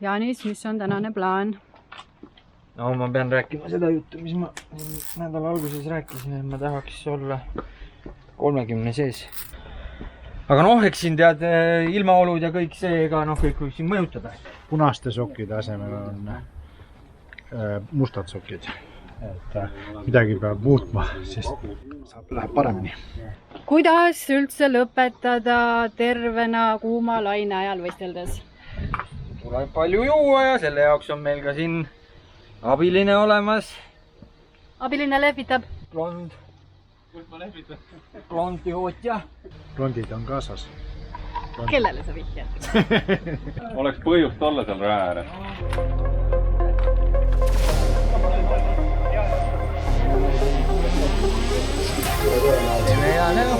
Jaanis, mis on tänane plaan? No ma pean rääkima seda juttu, mis ma nädala alguses rääkisin, et ma tahaks olla 30 sees. Aga noh, eks siin tead ilmaolud ja kõik see, ega noh, kõik võib siin mõjutada. Punaste sokkide asemel on mustad sokid. Et midagi peab muutma, sest läheb paremini. Kuidas üldse lõpetada tervena kuuma laine ajal võisteldes? Tuleb palju juua ja selle jaoks on meil ka siin abiline olemas. Abiline lehvitab. Blond. Blond jootja. Blondid on kaasas. Kellele sa vihjad? Oleks põhjust olla seal raja ääres. Teeme hea näo.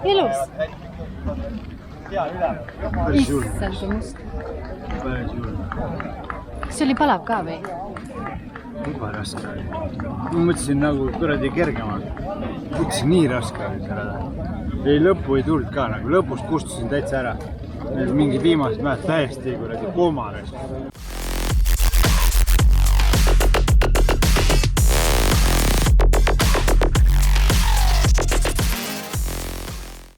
Ilus. Issand, kui must. See oli palav ka või? Juba raske oli. Ma mõtlesin nagu kuradi kergemalt. Mõtlesin nii raske oli selle. Ei lõppu ei tulnud ka, nagu lõpust kustusin täitsa ära. Mingi viimased mäed täiesti kuradi koomares.